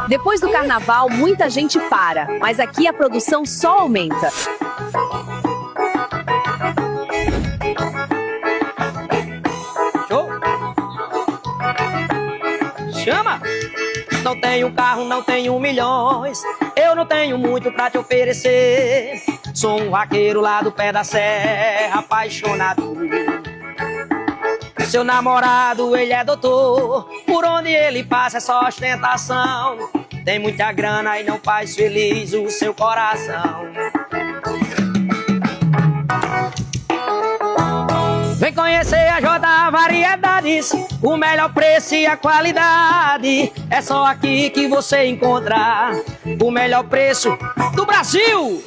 Depois do carnaval, muita gente para, mas aqui a produção só aumenta. Show! Chama! Não tenho carro, não tenho milhões, eu não tenho muito pra te oferecer. Sou um vaqueiro lá do pé da serra, apaixonado. Seu namorado, ele é doutor, por onde ele passa é só ostentação. Tem muita grana e não faz feliz o seu coração. Vem conhecer a J Variedades, o melhor preço e a qualidade. É só aqui que você encontra o melhor preço do Brasil.